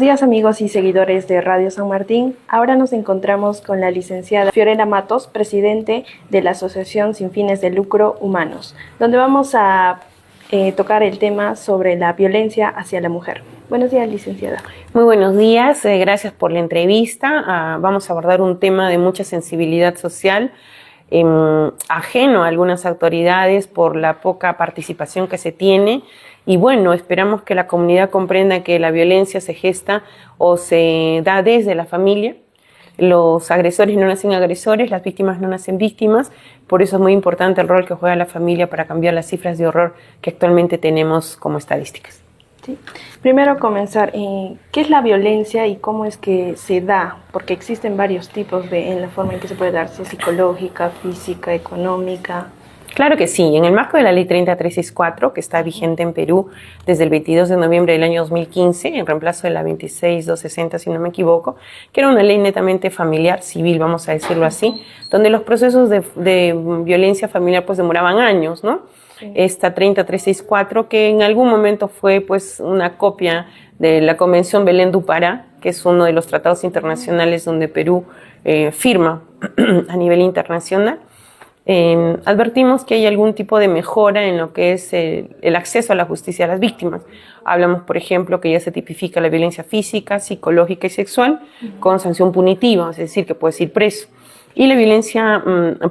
días amigos y seguidores de Radio San Martín. Ahora nos encontramos con la licenciada Fiorella Matos, presidente de la Asociación Sin Fines de Lucro Humanos, donde vamos a tocar el tema sobre la violencia hacia la mujer. Buenos días, licenciada. Muy buenos días, gracias por la entrevista. Vamos a abordar un tema de mucha sensibilidad social, ajeno a algunas autoridades por la poca participación que se tiene. Y bueno, esperamos que la comunidad comprenda que la violencia se gesta o se da desde la familia. Los agresores no nacen agresores, las víctimas no nacen víctimas. Por eso es muy importante el rol que juega la familia para cambiar las cifras de horror que actualmente tenemos como estadísticas. Sí. Primero comenzar, ¿qué es la violencia y cómo es que se da? Porque existen varios tipos en la forma en que se puede darse, psicológica, física, económica. Claro que sí, en el marco de la Ley 30364, que está vigente en Perú desde el 22 de noviembre del año 2015, en reemplazo de la 26260, si no me equivoco, que era una ley netamente familiar, civil, vamos a decirlo así, donde los procesos de violencia familiar pues demoraban años, ¿no? Sí. Esta 30364, que en algún momento fue pues una copia de la Convención Belén do Pará, que es uno de los tratados internacionales donde Perú firma a nivel internacional. Advertimos que hay algún tipo de mejora en lo que es el acceso a la justicia a las víctimas. Hablamos, por ejemplo, que ya se tipifica la violencia física, psicológica y sexual con sanción punitiva, es decir, que puedes ir preso. Y la violencia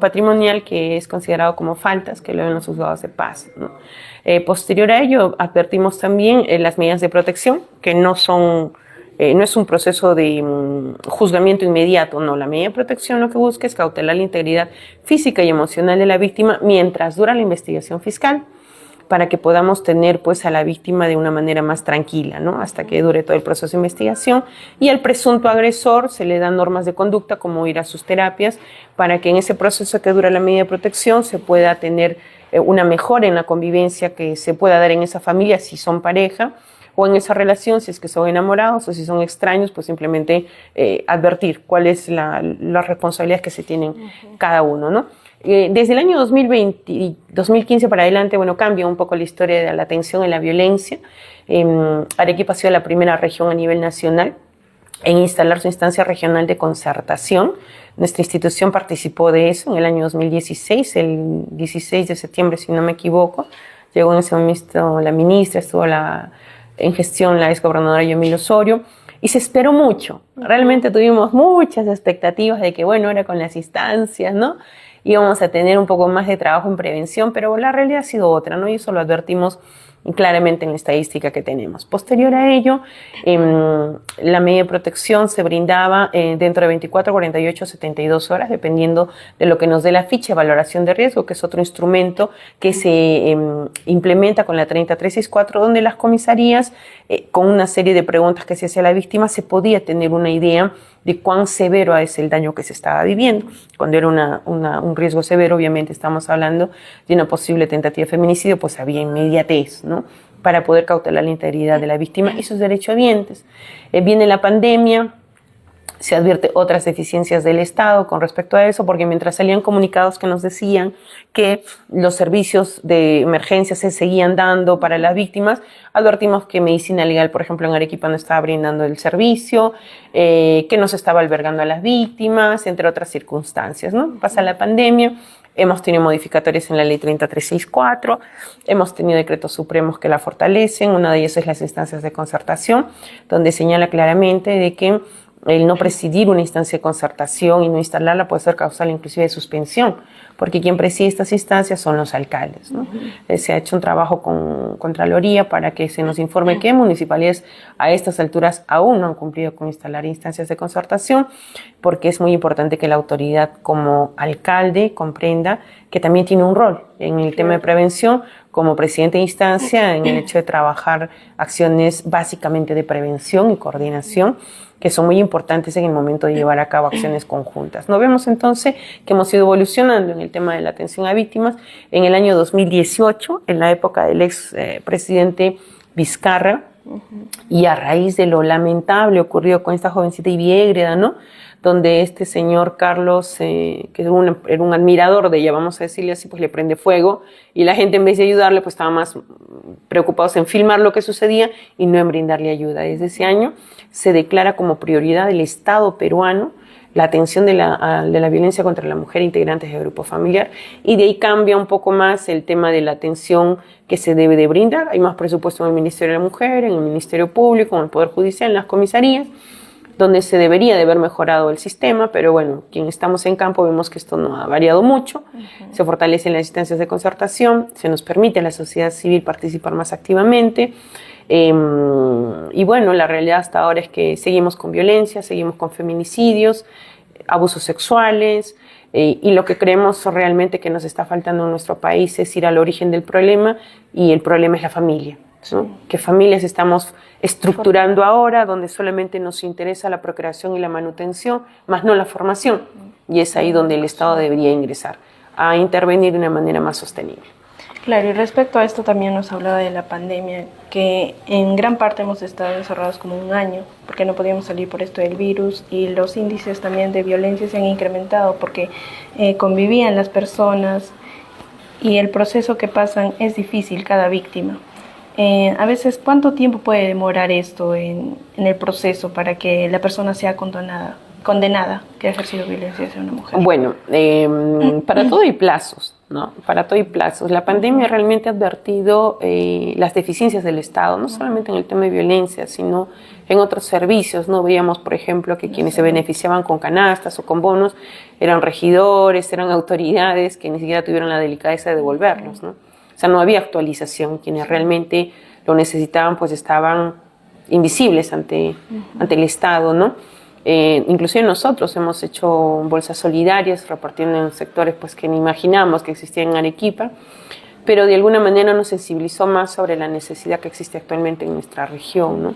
patrimonial, que es considerado como faltas, que lo ven los juzgados de paz, ¿no? Posterior a ello, advertimos también las medidas de protección, que no es un proceso de juzgamiento inmediato, no. La medida de protección lo que busca es cautelar la integridad física y emocional de la víctima mientras dura la investigación fiscal, para que podamos tener pues a la víctima de una manera más tranquila, ¿no? Hasta que dure todo el proceso de investigación. Y al presunto agresor se le dan normas de conducta como ir a sus terapias, para que en ese proceso que dura la medida de protección se pueda tener una mejora en la convivencia que se pueda dar en esa familia si son pareja, o en esa relación, si es que son enamorados o si son extraños, pues simplemente advertir cuál es la responsabilidad que se tienen cada uno, ¿no? Desde el año 2020 y 2015 para adelante, bueno, cambia un poco la historia de la atención en la violencia. Arequipa ha sido la primera región a nivel nacional en instalar su instancia regional de concertación. Nuestra institución participó de eso en el año 2016, el 16 de septiembre, si no me equivoco. Llegó en ese momento la ministra, estuvo en gestión la exgobernadora Yomil Osorio, y se esperó mucho. Realmente tuvimos muchas expectativas de que, bueno, ahora con las instancias, ¿no?, íbamos a tener un poco más de trabajo en prevención, pero la realidad ha sido otra, ¿no? Y eso lo advertimos claramente en la estadística que tenemos. Posterior a ello, la medida de protección se brindaba dentro de 24, 48, 72 horas, dependiendo de lo que nos dé la ficha de valoración de riesgo, que es otro instrumento que se implementa con la 30364, donde las comisarías, con una serie de preguntas que se hacía a la víctima, se podía tener una idea de cuán severo es el daño que se estaba viviendo. Cuando era un riesgo severo, obviamente estamos hablando de una posible tentativa de feminicidio, pues había inmediatez, ¿no?, para poder cautelar la integridad de la víctima y sus derechohabientes. Viene la pandemia, se advierte otras deficiencias del Estado con respecto a eso, porque mientras salían comunicados que nos decían que los servicios de emergencia se seguían dando para las víctimas, advertimos que medicina legal, por ejemplo, en Arequipa no estaba brindando el servicio, que no se estaba albergando a las víctimas, entre otras circunstancias, ¿no? Pasa la pandemia, hemos tenido modificatorias en la ley 30364, hemos tenido decretos supremos que la fortalecen. Una de ellas es las instancias de concertación, donde señala claramente de que el no presidir una instancia de concertación y no instalarla puede ser causal inclusive de suspensión, porque quien preside estas instancias son los alcaldes, ¿no? Se ha hecho un trabajo con Contraloría para que se nos informe qué municipalidades a estas alturas aún no han cumplido con instalar instancias de concertación, porque es muy importante que la autoridad como alcalde comprenda que también tiene un rol en el tema de prevención como presidente de instancia, en el hecho de trabajar acciones básicamente de prevención y coordinación, que son muy importantes en el momento de llevar a cabo acciones conjuntas. Nos vemos entonces que hemos ido evolucionando en el tema de la atención a víctimas. En el año 2018, en la época del ex presidente Vizcarra, Y a raíz de lo lamentable ocurrido con esta jovencita Iviégreda, ¿no? Donde este señor Carlos, que era un admirador de ella, vamos a decirle así, pues le prende fuego, y la gente en vez de ayudarle, pues estaba más preocupados en filmar lo que sucedía y no en brindarle ayuda. Desde ese año se declara como prioridad del Estado peruano la atención de la violencia contra la mujer e integrantes del grupo familiar, y de ahí cambia un poco más el tema de la atención que se debe de brindar. Hay más presupuesto en el Ministerio de la Mujer, en el Ministerio Público, en el Poder Judicial, en las comisarías, donde se debería de haber mejorado el sistema, pero bueno, quienes estamos en campo vemos que esto no ha variado mucho. Se fortalecen las instancias de concertación, se nos permite a la sociedad civil participar más activamente, y bueno, la realidad hasta ahora es que seguimos con violencia, seguimos con feminicidios, abusos sexuales, y lo que creemos realmente que nos está faltando en nuestro país es ir al origen del problema, y el problema es la familia, ¿no? ¿Qué familias estamos estructurando ahora, donde solamente nos interesa la procreación y la manutención, más no la formación? Y es ahí donde el Estado debería ingresar a intervenir de una manera más sostenible. Claro, y respecto a esto también nos hablaba de la pandemia, que en gran parte hemos estado encerrados como un año, porque no podíamos salir por esto del virus, y los índices también de violencia se han incrementado porque convivían las personas, y el proceso que pasan es difícil cada víctima. A veces, ¿cuánto tiempo puede demorar esto en el proceso para que la persona sea condenada que ha ejercido violencia hacia una mujer? Bueno, para todo hay plazos, ¿no? Para todo hay plazos. La pandemia realmente ha advertido las deficiencias del Estado, no solamente en el tema de violencia, sino en otros servicios, ¿no? Veíamos, por ejemplo, que quienes se beneficiaban con canastas o con bonos eran regidores, eran autoridades que ni siquiera tuvieron la delicadeza de devolverlos, ¿no? O sea, no había actualización. Quienes realmente lo necesitaban, pues estaban invisibles ante el Estado, ¿no? Inclusive nosotros hemos hecho bolsas solidarias repartiendo en sectores pues, que ni imaginamos que existían en Arequipa, pero de alguna manera nos sensibilizó más sobre la necesidad que existe actualmente en nuestra región, ¿no?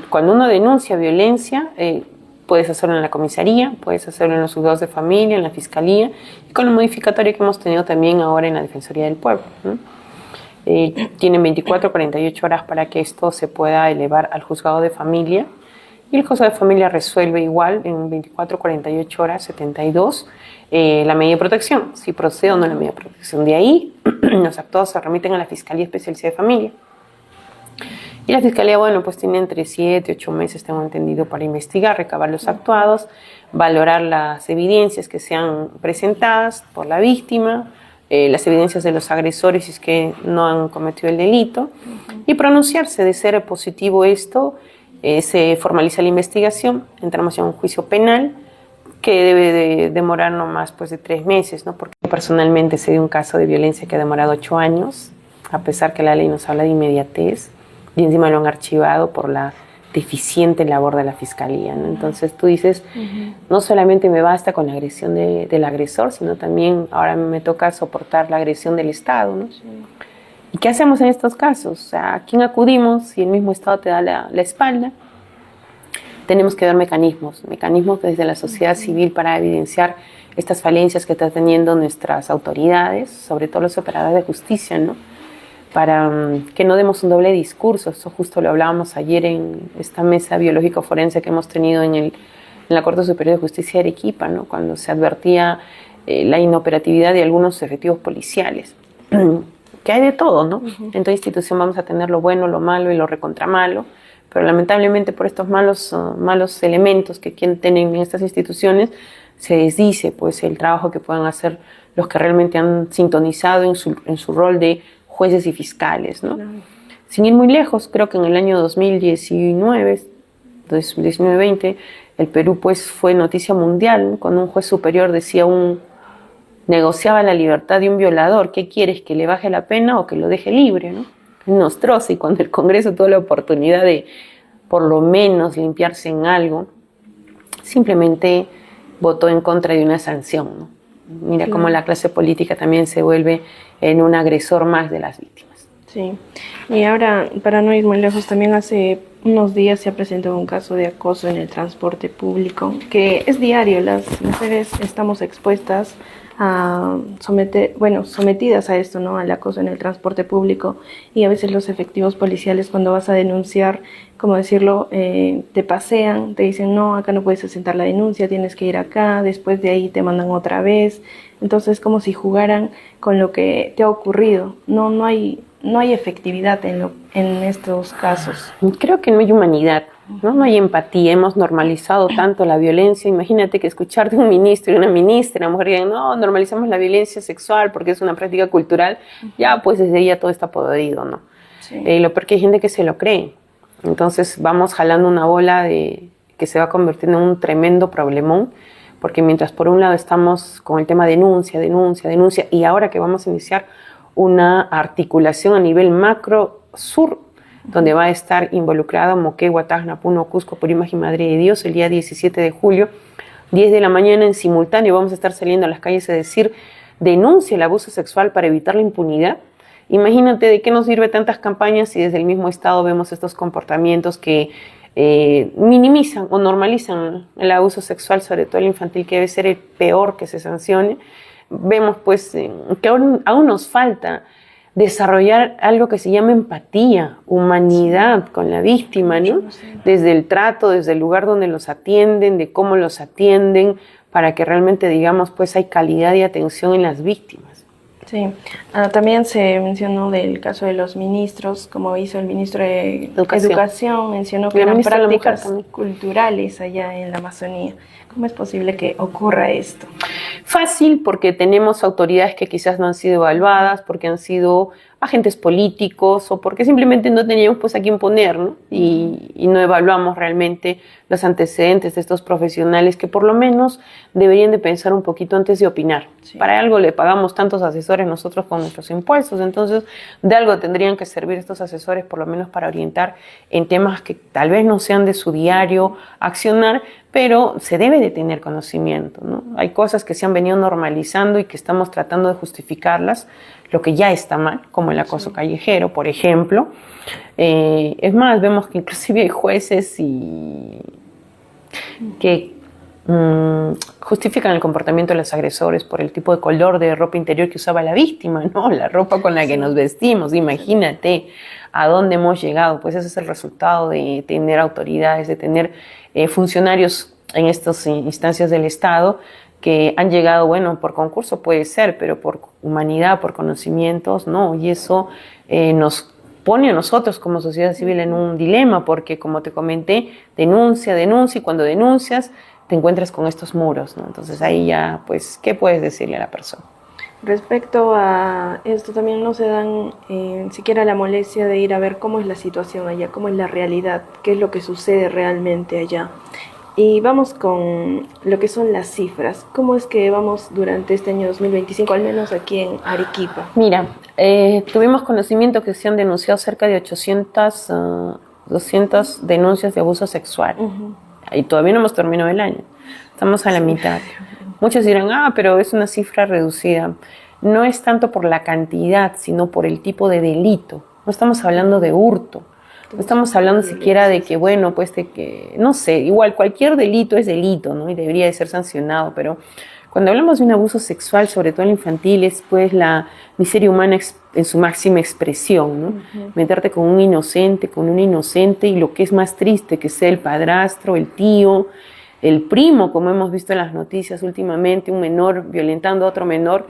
Cuando uno denuncia violencia, puedes hacerlo en la comisaría, puedes hacerlo en los juzgados de familia, en la fiscalía, y con lo modificatorio que hemos tenido también ahora en la Defensoría del Pueblo, ¿no? Tienen 24 o 48 horas para que esto se pueda elevar al juzgado de familia, y el juzgado de familia resuelve igual en 24 o 48 horas, 72, la medida de protección, si procede o no la medida de protección. De ahí, los actuados se remiten a la Fiscalía Especializada de Familia. Y la Fiscalía, bueno, pues tiene entre 7 y 8 meses, tengo entendido, para investigar, recabar los actuados, valorar las evidencias que sean presentadas por la víctima, las evidencias de los agresores si es que no han cometido el delito, y pronunciarse. De ser positivo esto, se formaliza la investigación, entramos en un juicio penal que debe de demorar no más pues, de 3 meses, ¿no? Porque personalmente sé de un caso de violencia que ha demorado 8 años, a pesar que la ley nos habla de inmediatez, y encima lo han archivado por la deficiente labor de la Fiscalía, ¿no? Entonces tú dices, no solamente me basta con la agresión del agresor, sino también ahora me toca soportar la agresión del Estado, ¿no? Sí. ¿Y qué hacemos en estos casos? O sea, ¿a quién acudimos si el mismo Estado te da la espalda? Tenemos que dar mecanismos desde la sociedad civil para evidenciar estas falencias que están teniendo nuestras autoridades, sobre todo los operadores de justicia, ¿no? Para que no demos un doble discurso. Eso justo lo hablábamos ayer en esta mesa biológico-forense que hemos tenido en la Corte Superior de Justicia de Arequipa, ¿no? Cuando se advertía la inoperatividad de algunos efectivos policiales. Que hay de todo, ¿no? En toda institución vamos a tener lo bueno, lo malo y lo recontramalo, pero lamentablemente por estos malos elementos que tienen en estas instituciones se desdice pues, el trabajo que puedan hacer los que realmente han sintonizado en su rol de jueces y fiscales, ¿no? Claro. Sin ir muy lejos, creo que en el año 2019-20, el Perú pues, fue noticia mundial, ¿no? Cuando un juez superior negociaba la libertad de un violador. ¿Qué quieres? ¿Que le baje la pena o que lo deje libre, ¿no? Nostroza, y cuando el Congreso tuvo la oportunidad de por lo menos limpiarse en algo, simplemente votó en contra de una sanción, ¿no? Mira cómo la clase política también se vuelve en un agresor más de las víctimas. Sí, y ahora, para no ir muy lejos, también hace unos días se ha presentado un caso de acoso en el transporte público, que es diario, las mujeres estamos expuestas a sometidas a esto, ¿no? Al acoso en el transporte público, y a veces los efectivos policiales, cuando vas a denunciar, como decirlo, te pasean, te dicen, no, acá no puedes presentar la denuncia, tienes que ir acá, después de ahí te mandan otra vez. Entonces, como si jugaran con lo que te ha ocurrido. No hay efectividad en estos casos. Creo que no hay humanidad, ¿no? No hay empatía. Hemos normalizado tanto la violencia. Imagínate que escuchar de un ministro y una ministra, una mujer que digan, no, normalizamos la violencia sexual porque es una práctica cultural, ya pues desde ahí ya todo está podrido, ¿no? Sí. Lo peor que hay gente que se lo cree. Entonces vamos jalando una bola que se va convirtiendo en un tremendo problemón, porque mientras por un lado estamos con el tema denuncia, y ahora que vamos a iniciar una articulación a nivel macro sur, donde va a estar involucrado Moquegua, Tacna, Puno, Cusco, Purímac y Madre de Dios el día 17 de julio, 10 de la mañana en simultáneo vamos a estar saliendo a las calles a decir denuncia el abuso sexual para evitar la impunidad. Imagínate de qué nos sirve tantas campañas si desde el mismo Estado vemos estos comportamientos que minimizan o normalizan el abuso sexual, sobre todo el infantil, que debe ser el peor que se sancione. Vemos pues que aún nos falta desarrollar algo que se llama empatía, humanidad con la víctima, ¿no? Desde el trato, desde el lugar donde los atienden, de cómo los atienden, para que realmente digamos pues hay calidad y atención en las víctimas. Sí, también se mencionó del caso de los ministros, como hizo el ministro de Educación mencionó que eran prácticas culturales allá en la Amazonía. ¿Cómo es posible que ocurra esto? Fácil, porque tenemos autoridades que quizás no han sido evaluadas, porque han sido agentes políticos o porque simplemente no teníamos pues a quién poner, ¿no? Y no evaluamos realmente los antecedentes de estos profesionales que por lo menos deberían de pensar un poquito antes de opinar. Sí. Para algo le pagamos tantos asesores nosotros con nuestros impuestos, entonces de algo tendrían que servir estos asesores por lo menos para orientar en temas que tal vez no sean de su diario accionar, pero se debe de tener conocimiento, ¿no? Hay cosas que se han venido normalizando y que estamos tratando de justificarlas, lo que ya está mal, como el acoso callejero, por ejemplo. Es más, vemos que inclusive hay jueces que justifican el comportamiento de los agresores por el tipo de color de ropa interior que usaba la víctima, ¿no? La ropa con la que nos vestimos. Imagínate a dónde hemos llegado. Pues ese es el resultado de tener autoridades, de tener funcionarios en estas instancias del Estado que han llegado, bueno, por concurso puede ser, pero por humanidad, por conocimientos, no. Y eso nos pone a nosotros como sociedad civil en un dilema, porque como te comenté, denuncia, y cuando denuncias te encuentras con estos muros, ¿no? Entonces ahí ya, pues, ¿qué puedes decirle a la persona? Respecto a esto, también no se dan siquiera la molestia de ir a ver cómo es la situación allá, cómo es la realidad, qué es lo que sucede realmente allá. Y vamos con lo que son las cifras. ¿Cómo es que vamos durante este año 2025, al menos aquí en Arequipa? Mira, tuvimos conocimiento que se han denunciado cerca de 200 denuncias de abuso sexual. Y todavía no hemos terminado el año. Estamos a la mitad. Muchos dirán, pero es una cifra reducida. No es tanto por la cantidad, sino por el tipo de delito. No estamos hablando de hurto. No estamos hablando siquiera de que, bueno, pues de que, no sé, igual cualquier delito es delito, ¿no? Y debería de ser sancionado, pero cuando hablamos de un abuso sexual, sobre todo el infantil, es pues la miseria humana en su máxima expresión, ¿no? Meterte con un inocente, con una inocente, y lo que es más triste, que sea el padrastro, el tío, el primo, como hemos visto en las noticias últimamente, un menor violentando a otro menor,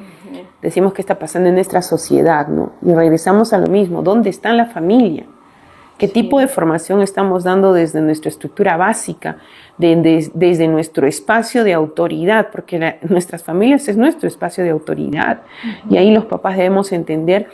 decimos que está pasando en nuestra sociedad, ¿no? Y regresamos a lo mismo, ¿dónde está la familia? ¿Qué tipo de formación estamos dando desde nuestra estructura básica, desde nuestro espacio de autoridad? Porque nuestras familias es nuestro espacio de autoridad. Y ahí los papás debemos entender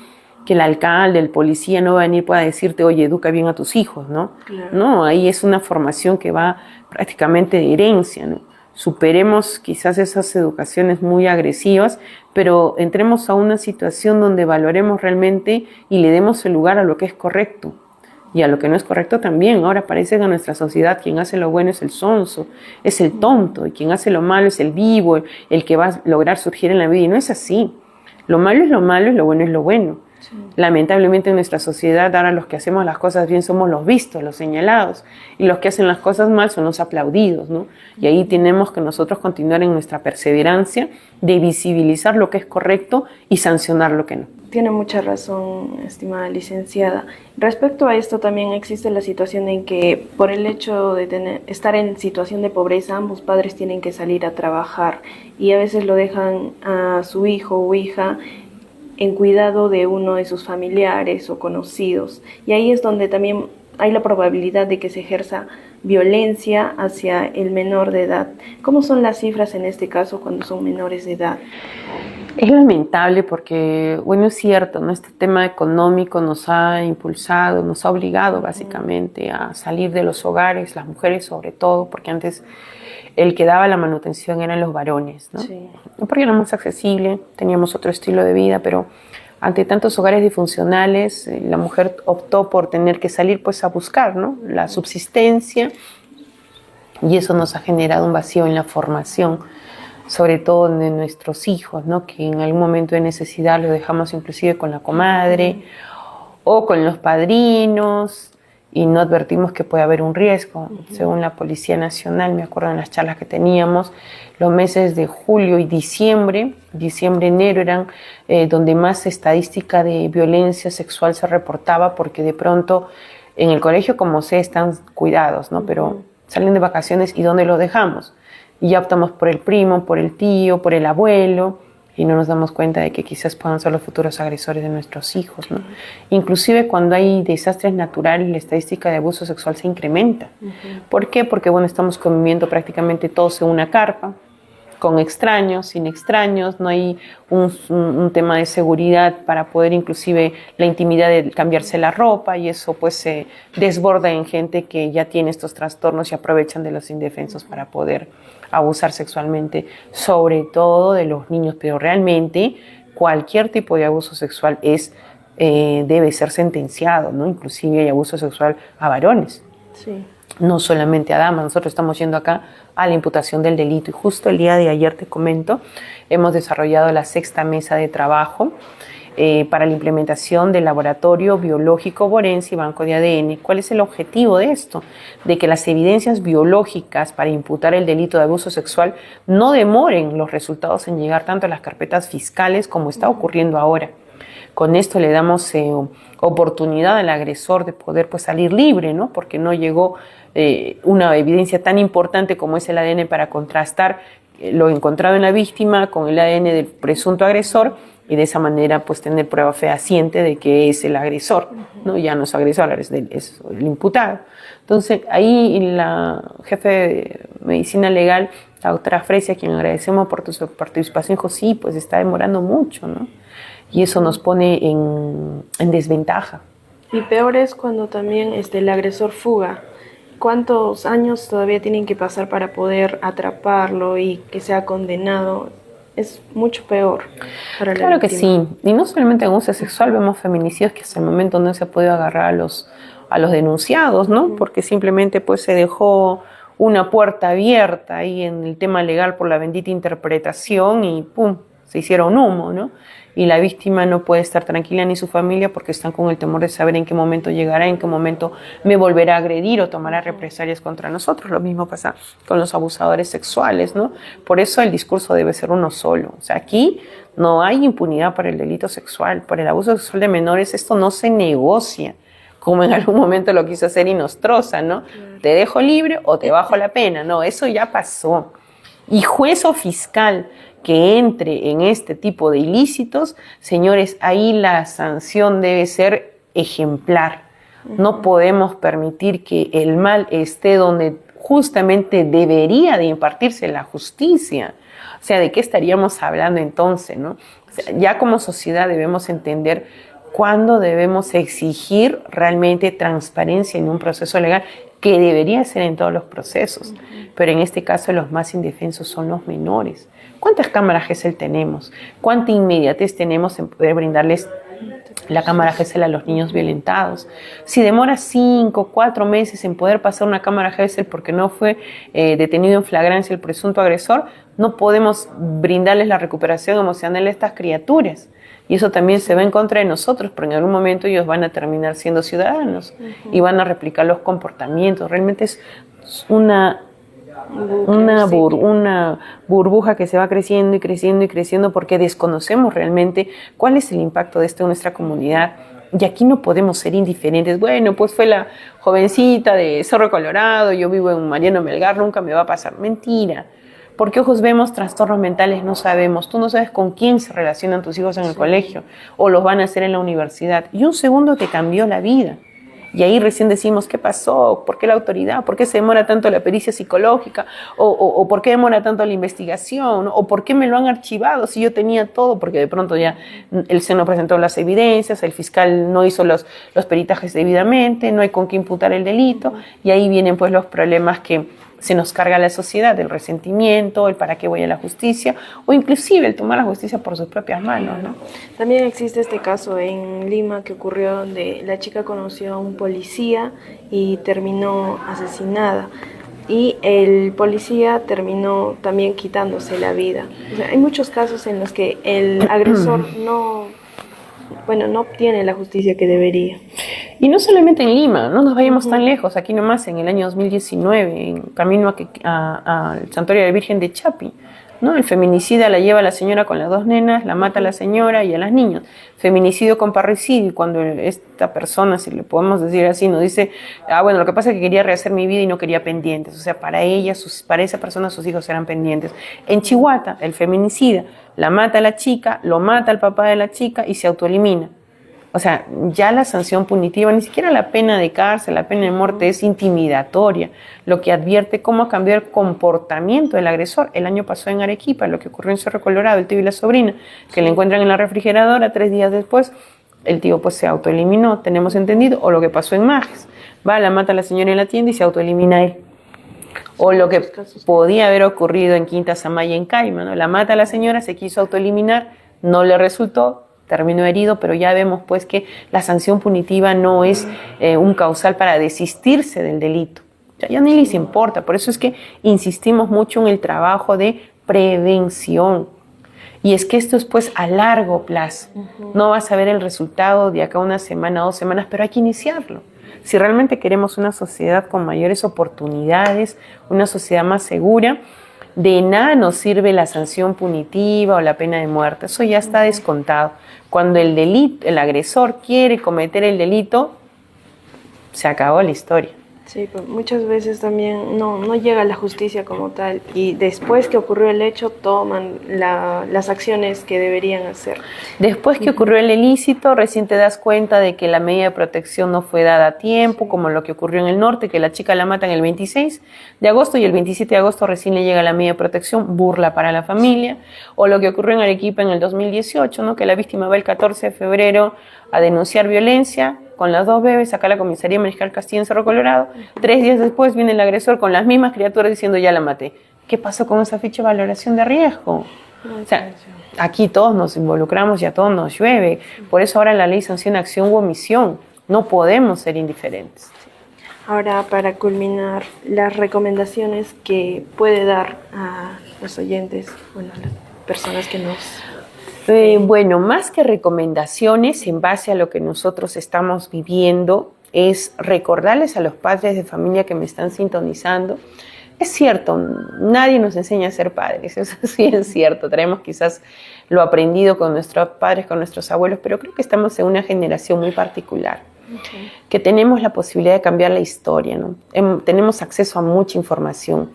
que el alcalde, el policía no va a venir para decirte, oye, educa bien a tus hijos, ¿no? Claro. No, ahí es una formación que va prácticamente de herencia, ¿no? Superemos quizás esas educaciones muy agresivas, pero entremos a una situación donde valoremos realmente y le demos el lugar a lo que es correcto. Y a lo que no es correcto también. Ahora parece que en nuestra sociedad quien hace lo bueno es el sonso, es el tonto, y quien hace lo malo es el vivo, el que va a lograr surgir en la vida. Y no es así. Lo malo es lo malo y lo bueno es lo bueno. Sí. Lamentablemente en nuestra sociedad ahora los que hacemos las cosas bien somos los vistos, los señalados, y los que hacen las cosas mal son los aplaudidos, ¿no? Y ahí tenemos que nosotros continuar en nuestra perseverancia de visibilizar lo que es correcto y sancionar lo que no. Tiene mucha razón, estimada licenciada. Respecto a esto también existe la situación en que por el hecho de estar en situación de pobreza, ambos padres tienen que salir a trabajar y a veces lo dejan a su hijo o hija en cuidado de uno de sus familiares o conocidos. Y ahí es donde también hay la probabilidad de que se ejerza violencia hacia el menor de edad. ¿Cómo son las cifras en este caso cuando son menores de edad? Es lamentable porque, bueno, es cierto, ¿no? Este tema económico nos ha impulsado, nos ha obligado básicamente a salir de los hogares, las mujeres sobre todo, porque antes el que daba la manutención eran los varones, ¿no? Sí. Porque era más accesible, teníamos otro estilo de vida, pero ante tantos hogares disfuncionales, la mujer optó por tener que salir pues a buscar, ¿no?, la subsistencia, y eso nos ha generado un vacío en la formación, sobre todo de nuestros hijos, ¿no?, que en algún momento de necesidad los dejamos inclusive con la comadre o con los padrinos y no advertimos que puede haber un riesgo. Según la Policía Nacional, me acuerdo en las charlas que teníamos, los meses de julio y diciembre, enero eran donde más estadística de violencia sexual se reportaba, porque de pronto en el colegio, como sé, están cuidados, ¿no?, pero salen de vacaciones y ¿dónde los dejamos? Y ya optamos por el primo, por el tío, por el abuelo, y no nos damos cuenta de que quizás puedan ser los futuros agresores de nuestros hijos, ¿no? Inclusive cuando hay desastres naturales, la estadística de abuso sexual se incrementa. ¿Por qué? Porque, bueno, estamos conviviendo prácticamente todos en una carpa, con extraños, sin extraños, no hay un tema de seguridad para poder inclusive la intimidad de cambiarse la ropa, y eso pues se desborda en gente que ya tiene estos trastornos y aprovechan de los indefensos para poder abusar sexualmente, sobre todo de los niños. Pero realmente cualquier tipo de abuso sexual debe ser sentenciado, ¿no? Inclusive hay abuso sexual a varones. Sí. No solamente a damas. Nosotros estamos yendo acá a la imputación del delito, y justo el día de ayer, te comento, hemos desarrollado la 6ª mesa de trabajo para la implementación del laboratorio biológico forense y banco de ADN. ¿Cuál es el objetivo de esto? De que las evidencias biológicas para imputar el delito de abuso sexual no demoren los resultados en llegar tanto a las carpetas fiscales como está ocurriendo ahora. Con esto le damos oportunidad al agresor de poder pues salir libre, ¿no?, porque no llegó una evidencia tan importante como es el ADN para contrastar lo encontrado en la víctima con el ADN del presunto agresor, y de esa manera pues tener prueba fehaciente de que es el agresor, ¿no? Ya no es agresor, es el imputado. Entonces ahí la jefe de medicina legal, la doctora Fresia, a quien agradecemos por su participación, dijo, sí, pues está demorando mucho, ¿no? Y eso nos pone en desventaja. Y peor es cuando también el agresor fuga. ¿Cuántos años todavía tienen que pasar para poder atraparlo y que sea condenado? Es mucho peor para la Claro que víctima. sí. Y no solamente en abuso sexual, vemos feminicidios que hasta el momento no se ha podido agarrar a los denunciados, ¿no? Porque simplemente pues se dejó una puerta abierta ahí en el tema legal por la bendita interpretación y ¡pum!, se hicieron humo, ¿no? Y la víctima no puede estar tranquila ni su familia porque están con el temor de saber en qué momento llegará, en qué momento me volverá a agredir o tomará represalias contra nosotros. Lo mismo pasa con los abusadores sexuales, ¿no? Por eso el discurso debe ser uno solo. O sea, aquí no hay impunidad por el delito sexual, por el abuso sexual de menores. Esto no se negocia, como en algún momento lo quiso hacer Inostroza, ¿no? Te dejo libre o te bajo la pena. No, eso ya pasó. Y juez o fiscal que entre en este tipo de ilícitos, señores, ahí la sanción debe ser ejemplar. No podemos permitir que el mal esté donde justamente debería de impartirse la justicia. O sea, ¿de qué estaríamos hablando entonces, no? O sea, ya como sociedad debemos entender cuándo debemos exigir realmente transparencia en un proceso legal, que debería ser en todos los procesos, pero en este caso los más indefensos son los menores. ¿Cuántas cámaras GESEL tenemos? ¿Cuánta inmediatez tenemos en poder brindarles la cámara Gesell a los niños violentados. Si demora 5, 4 meses en poder pasar una cámara Gesell porque no fue detenido en flagrancia el presunto agresor, no podemos brindarles la recuperación emocional a estas criaturas. Y eso también se va en contra de nosotros, porque en algún momento ellos van a terminar siendo ciudadanos y van a replicar los comportamientos. Realmente es una burbuja que se va creciendo y creciendo y creciendo porque desconocemos realmente cuál es el impacto de esto en nuestra comunidad. Y aquí no podemos ser indiferentes. Bueno, pues fue la jovencita de Cerro Colorado, yo vivo en Mariano Melgar, nunca me va a pasar. Mentira. ¿Por qué ojos vemos trastornos mentales? No sabemos. Tú no sabes con quién se relacionan tus hijos en el colegio o los van a hacer en la universidad. Y un segundo te cambió la vida. Y ahí recién decimos, ¿qué pasó? ¿Por qué la autoridad? ¿Por qué se demora tanto la pericia psicológica? ¿O por qué demora tanto la investigación? ¿O por qué me lo han archivado si yo tenía todo? Porque de pronto ya el SEN no presentó las evidencias, el fiscal no hizo los peritajes debidamente, no hay con qué imputar el delito. Y ahí vienen pues los problemas que se nos carga la sociedad, el resentimiento, el para qué voy a la justicia, o inclusive el tomar la justicia por sus propias manos, ¿no? También existe este caso en Lima que ocurrió donde la chica conoció a un policía y terminó asesinada. Y el policía terminó también quitándose la vida. O sea, hay muchos casos en los que el agresor no obtiene la justicia que debería. Y no solamente en Lima, no nos vayamos tan lejos, aquí nomás en el año 2019, en camino al Santuario de la Virgen de Chapi, ¿no? El feminicida la lleva a la señora con las 2 nenas, la mata a la señora y a las niñas. Feminicidio con parricidio, cuando esta persona, si le podemos decir así, nos dice, bueno, lo que pasa es que quería rehacer mi vida y no quería pendientes. O sea, para esa persona sus hijos eran pendientes. En Chihuahua, el feminicida la mata a la chica, lo mata al papá de la chica y se autoelimina. O sea, ya la sanción punitiva, ni siquiera la pena de cárcel, la pena de muerte es intimidatoria, lo que advierte cómo cambió el comportamiento del agresor. El año pasado en Arequipa, lo que ocurrió en Cerro Colorado, el tío y la sobrina, que le encuentran en la refrigeradora, 3 días después, el tío pues se autoeliminó, tenemos entendido, o lo que pasó en Majes, la mata a la señora en la tienda y se autoelimina él. O lo que podía haber ocurrido en Quinta Samaya en Caima, ¿no? La mata a la señora, se quiso autoeliminar, no le resultó, terminó herido, pero ya vemos pues que la sanción punitiva no es un causal para desistirse del delito. Ya ni les importa, por eso es que insistimos mucho en el trabajo de prevención. Y es que esto es pues a largo plazo. No vas a ver el resultado de acá 1 semana, 2 semanas, pero hay que iniciarlo. Si realmente queremos una sociedad con mayores oportunidades, una sociedad más segura, de nada nos sirve la sanción punitiva o la pena de muerte. Eso ya está descontado. Cuando el agresor quiere cometer el delito, se acabó la historia. Sí, pues muchas veces también no llega a la justicia como tal y después que ocurrió el hecho toman las acciones que deberían hacer. Después que ocurrió el ilícito, recién te das cuenta de que la medida de protección no fue dada a tiempo, como lo que ocurrió en el norte, que la chica la matan el 26 de agosto y el 27 de agosto recién le llega la medida de protección, burla para la familia, o lo que ocurrió en Arequipa en el 2018, ¿no? Que la víctima va el 14 de febrero a denunciar violencia con las 2 bebés acá a la comisaría Mariscal Castillo en Cerro Colorado. 3 días después viene el agresor con las mismas criaturas diciendo ya la maté. ¿Qué pasó con esa ficha de valoración de riesgo? O sea, aquí todos nos involucramos y a todos nos llueve. Por eso ahora la ley sanciona acción u omisión. No podemos ser indiferentes. Ahora, para culminar, las recomendaciones que puede dar a los oyentes, bueno, a las personas que nos... Bueno, más que recomendaciones en base a lo que nosotros estamos viviendo, es recordarles a los padres de familia que me están sintonizando. Es cierto, nadie nos enseña a ser padres, eso sí es cierto. Traemos quizás lo aprendido con nuestros padres, con nuestros abuelos, pero creo que estamos en una generación muy particular, que tenemos la posibilidad de cambiar la historia, ¿no? Tenemos acceso a mucha información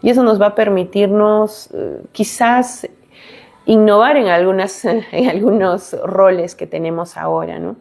y eso nos va a permitirnos quizás innovar en algunos roles que tenemos ahora, ¿no?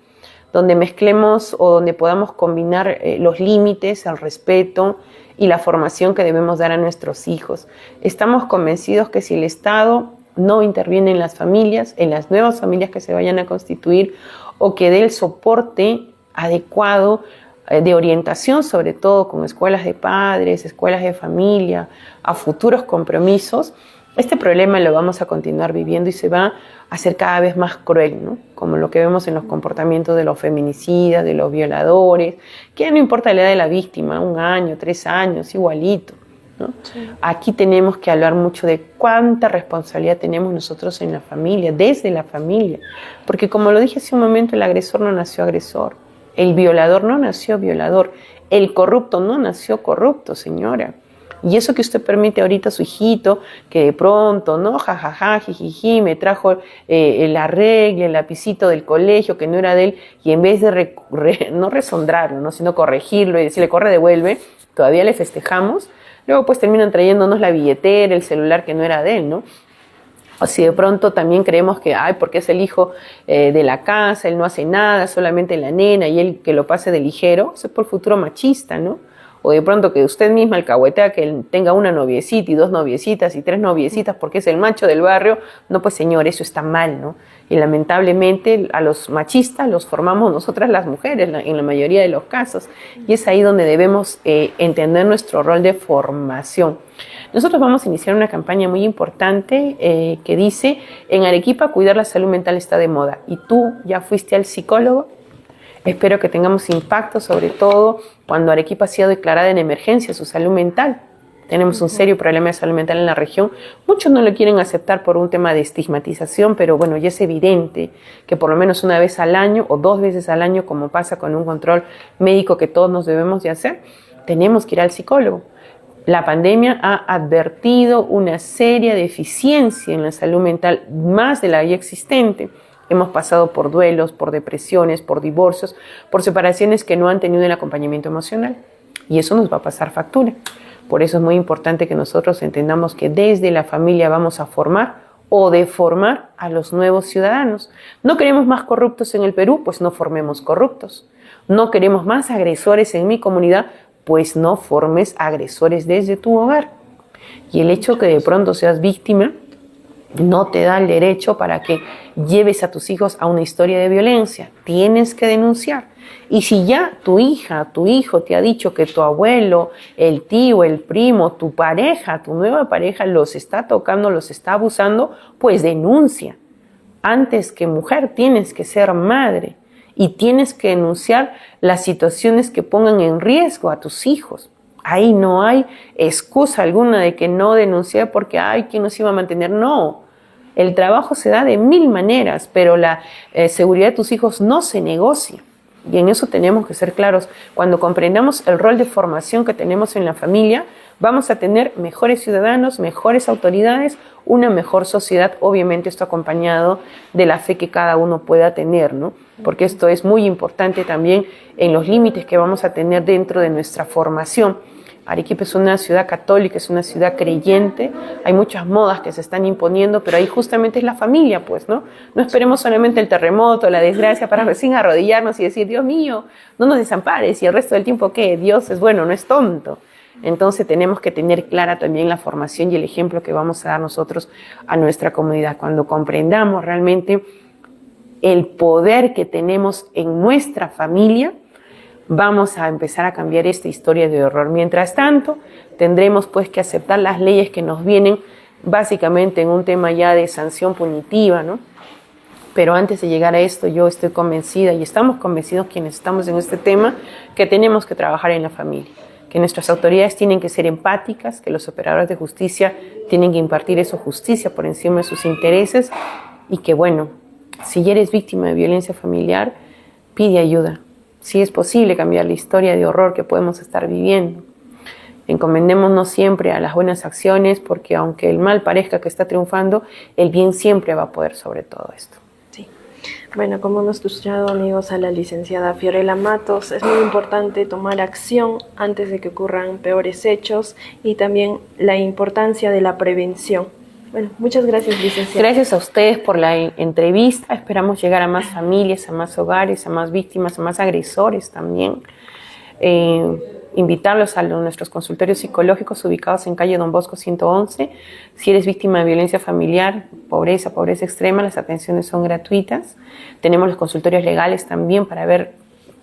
Donde mezclemos o donde podamos combinar los límites, el respeto y la formación que debemos dar a nuestros hijos. Estamos convencidos que si el Estado no interviene en las familias, en las nuevas familias que se vayan a constituir, o que dé el soporte adecuado de orientación, sobre todo con escuelas de padres, escuelas de familia, a futuros compromisos, Este problema lo vamos a continuar viviendo y se va a hacer cada vez más cruel, ¿no? Como lo que vemos en los comportamientos de los feminicidas, de los violadores, que ya no importa la edad de la víctima, 1 año, 3 años, igualito, ¿no? Sí. Aquí tenemos que hablar mucho de cuánta responsabilidad tenemos nosotros en la familia, desde la familia, porque como lo dije hace un momento, el agresor no nació agresor, el violador no nació violador, el corrupto no nació corrupto, señora. Y eso que usted permite ahorita a su hijito, que de pronto, ¿no? Jajaja, jijiji, me trajo el arregle, el lapicito del colegio que no era de él, y en vez de no resondrarlo, ¿no? Sino corregirlo y decirle, corre, devuelve, todavía le festejamos. Luego pues terminan trayéndonos la billetera, el celular que no era de él, ¿no? O si de pronto también creemos que, ay, porque es el hijo de la casa, él no hace nada, solamente la nena, y él que lo pase de ligero, eso es por futuro machista, ¿no? O de pronto que usted misma alcahuetea que él tenga una noviecita y 2 noviecitas y 3 noviecitas porque es el macho del barrio. No, pues señor, eso está mal, ¿no? Y lamentablemente a los machistas los formamos nosotras las mujeres en la mayoría de los casos. Y es ahí donde debemos entender nuestro rol de formación. Nosotros vamos a iniciar una campaña muy importante que dice, en Arequipa cuidar la salud mental está de moda. ¿Y tú ya fuiste al psicólogo? Espero que tengamos impacto, sobre todo cuando Arequipa ha sido declarada en emergencia su salud mental. Tenemos un serio problema de salud mental en la región. Muchos no lo quieren aceptar por un tema de estigmatización, pero bueno, ya es evidente que por lo menos 1 vez al año o 2 veces al año, como pasa con un control médico que todos nos debemos de hacer, tenemos que ir al psicólogo. La pandemia ha advertido una seria deficiencia en la salud mental, más de la ya existente. Hemos pasado por duelos, por depresiones, por divorcios, por separaciones que no han tenido el acompañamiento emocional. Y eso nos va a pasar factura. Por eso es muy importante que nosotros entendamos que desde la familia vamos a formar o deformar a los nuevos ciudadanos. No queremos más corruptos en el Perú, pues no formemos corruptos. No queremos más agresores en mi comunidad, pues no formes agresores desde tu hogar. Y el hecho que de pronto seas víctima no te da el derecho para que lleves a tus hijos a una historia de violencia. Tienes que denunciar. Y si ya tu hija, tu hijo te ha dicho que tu abuelo, el tío, el primo, tu pareja, tu nueva pareja los está tocando, los está abusando, pues denuncia. Antes que mujer tienes que ser madre y tienes que denunciar las situaciones que pongan en riesgo a tus hijos. Ahí no hay excusa alguna de que no denuncié porque, ay, ¿quién nos iba a mantener? No, el trabajo se da de 1000 maneras, pero la seguridad de tus hijos no se negocia. Y en eso tenemos que ser claros. Cuando comprendamos el rol de formación que tenemos en la familia, vamos a tener mejores ciudadanos, mejores autoridades, una mejor sociedad. Obviamente esto acompañado de la fe que cada uno pueda tener, ¿no? Porque esto es muy importante también en los límites que vamos a tener dentro de nuestra formación. Arequipa es una ciudad católica, es una ciudad creyente, hay muchas modas que se están imponiendo, pero ahí justamente es la familia, pues, ¿no? No esperemos solamente el terremoto, la desgracia, para recién arrodillarnos y decir, Dios mío, no nos desampares, y el resto del tiempo, ¿qué? Dios es bueno, no es tonto. Entonces tenemos que tener clara también la formación y el ejemplo que vamos a dar nosotros a nuestra comunidad. Cuando comprendamos realmente el poder que tenemos en nuestra familia, vamos a empezar a cambiar esta historia de horror. Mientras tanto, tendremos pues que aceptar las leyes que nos vienen básicamente en un tema ya de sanción punitiva, ¿no? Pero antes de llegar a esto, yo estoy convencida y estamos convencidos quienes estamos en este tema que tenemos que trabajar en la familia, que nuestras autoridades tienen que ser empáticas, que los operadores de justicia tienen que impartir eso, justicia por encima de sus intereses y que, bueno, si ya eres víctima de violencia familiar, pide ayuda. Si es posible cambiar la historia de horror que podemos estar viviendo. Encomendémonos siempre a las buenas acciones porque aunque el mal parezca que está triunfando, el bien siempre va a poder sobre todo esto. Sí. Bueno, como hemos escuchado, amigos, a la licenciada Fiorella Matos, es muy importante tomar acción antes de que ocurran peores hechos y también la importancia de la prevención. Bueno, muchas gracias, licenciada. Gracias a ustedes por la entrevista. Esperamos llegar a más familias, a más hogares, a más víctimas, a más agresores también. Invitarlos a nuestros consultorios psicológicos ubicados en calle Don Bosco 111. Si eres víctima de violencia familiar, pobreza extrema, las atenciones son gratuitas. Tenemos los consultorios legales también para ver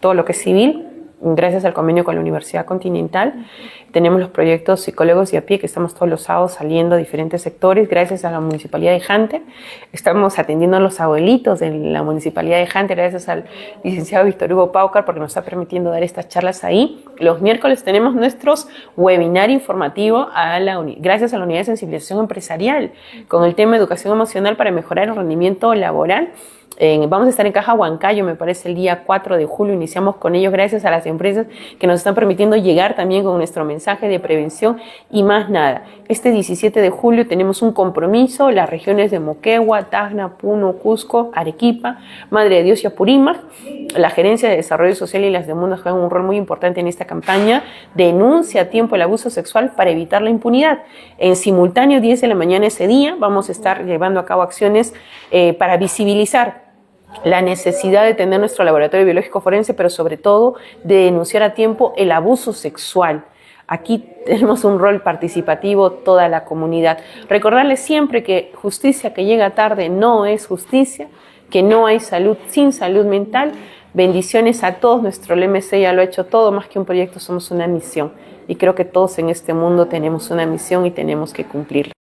todo lo que es civil gracias al convenio con la Universidad Continental, tenemos los proyectos Psicólogos y a Pie, que estamos todos los sábados saliendo a diferentes sectores. Gracias a la Municipalidad de Jante, estamos atendiendo a los abuelitos de la Municipalidad de Jante, gracias al licenciado Víctor Hugo Paucar, porque nos está permitiendo dar estas charlas ahí. Los miércoles tenemos nuestros webinar informativo gracias a la Unidad de Sensibilización Empresarial, con el tema Educación Emocional para mejorar el rendimiento laboral. Vamos a estar en Caja Huancayo, me parece, el día 4 de julio. Iniciamos con ellos gracias a las empresas que nos están permitiendo llegar también con nuestro mensaje de prevención y más nada. Este 17 de julio tenemos un compromiso, las regiones de Moquegua, Tacna, Puno, Cusco, Arequipa, Madre de Dios y Apurímac. La Gerencia de Desarrollo Social y las de Mundo juegan un rol muy importante en esta campaña. Denuncia a tiempo el abuso sexual para evitar la impunidad. En simultáneo, 10 de la mañana ese día, vamos a estar llevando a cabo acciones para visibilizar la necesidad de tener nuestro laboratorio biológico forense, pero sobre todo de denunciar a tiempo el abuso sexual. Aquí tenemos un rol participativo toda la comunidad. Recordarles siempre que justicia que llega tarde no es justicia, que no hay salud sin salud mental. Bendiciones a todos. Nuestro LMC ya lo ha hecho todo, más que un proyecto, somos una misión. Y creo que todos en este mundo tenemos una misión y tenemos que cumplirla.